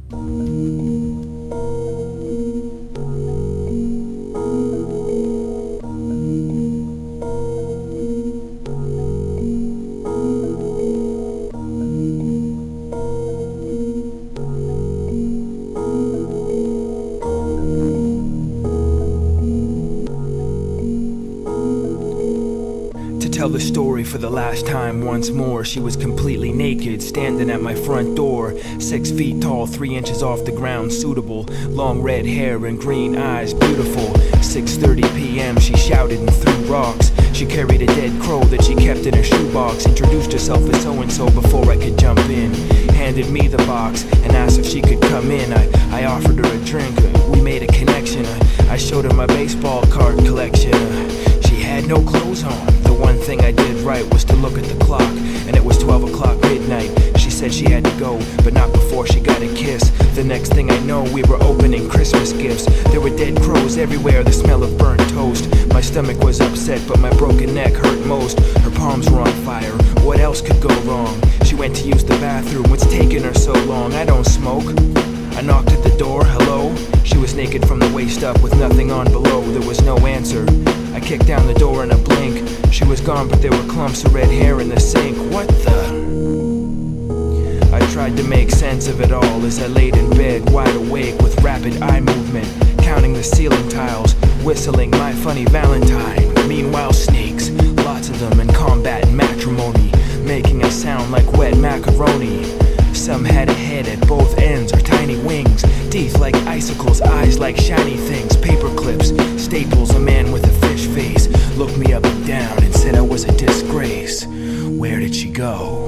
Tell the story for the last time once more. She was completely naked, standing at my front door. 6 feet tall, 3 inches off the ground, suitable. Long red hair and green eyes, beautiful. 6:30 p.m. she shouted and threw rocks. She carried a dead crow that she kept in her shoebox. Introduced herself as so-and-so before I could jump in. Handed me the box and asked if she could come in. I offered her a drink, we made a connection. I showed her my baseball card collection. She had no clothes on. The one thing I did right was to look at the clock, and it was 12 o'clock midnight. She said she had to go, but not before she got a kiss. The next thing I know, we were opening Christmas gifts. There were dead crows everywhere, the smell of burnt toast. My stomach was upset, but my broken neck hurt most. Her palms were on fire, what else could go wrong? She went to use the bathroom, what's taking her so long? I don't smoke. I knocked at the door, hello? She was naked from the waist up with nothing on below, there was no answer. I kicked down the door in a blink. She was gone, but there were clumps of red hair in the sink. What the? I tried to make sense of it all as I laid in bed, wide awake with rapid eye movement, counting the ceiling tiles, whistling My Funny Valentine. Meanwhile, snakes, lots of them in combat and matrimony, making a sound like wet macaroni. Some had a head at both ends or tiny wings, teeth like icicles, eyes like shiny things, paper clips, staples. A man with a fish face looked me up and down and said I was a disgrace. Where did she go?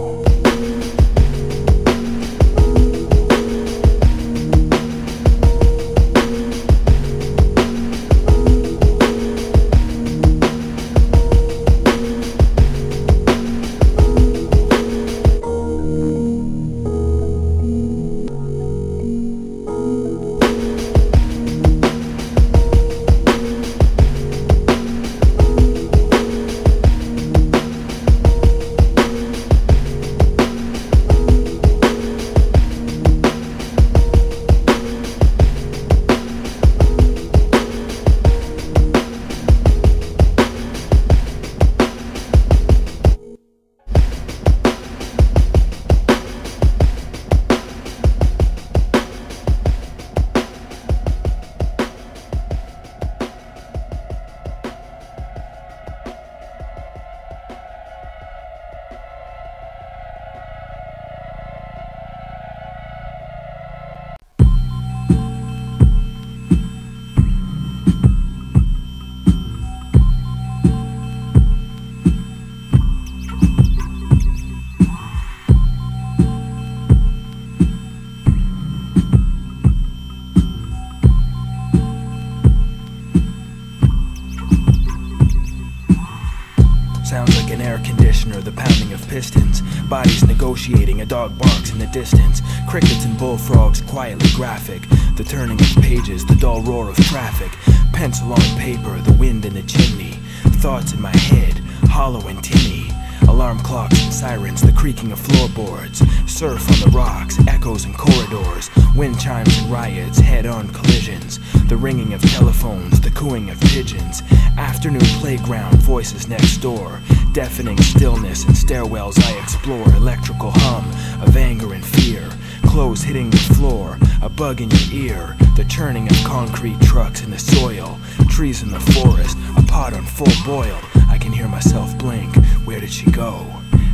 Sounds like an air conditioner, the pounding of pistons. Bodies negotiating, a dog barks in the distance. Crickets and bullfrogs quietly graphic. The turning of pages, the dull roar of traffic. Pencil on paper, the wind in the chimney. Thoughts in my head, hollow and tinny. Alarm clocks and sirens, the creaking of floorboards. Surf on the rocks, echoes in corridors. Wind chimes and riots, head-on collisions. The ringing of telephones, the cooing of pigeons. Afternoon playground, voices next door. Deafening stillness and stairwells I explore. Electrical hum of anger and fear. Clothes hitting the floor, a bug in your ear. The churning of concrete trucks in the soil. Trees in the forest, a pot on full boil. I can hear myself blink. Where did she go?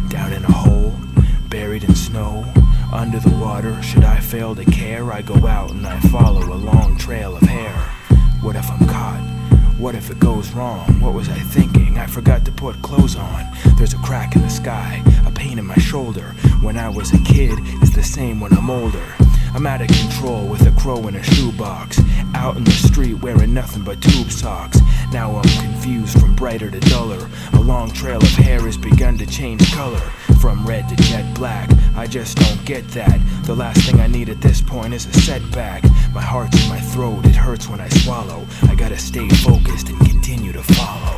Down in a hole, buried in snow. Under the water, should I fail to care? I go out and I follow a long trail of hair. What if I'm caught? What if it goes wrong? What was I thinking? I forgot to put clothes on. There's a crack in the sky, a pain in my shoulder. When I was a kid, it's the same when I'm older. I'm out of control with a crow in a shoebox. Out in the street wearing nothing but tube socks. Now I'm confused from brighter to duller. A long trail of hair has begun to change color. From red to jet black, I just don't get that. The last thing I need at this point is a setback. My heart's in my throat, it hurts when I swallow. I gotta stay focused and continue to follow.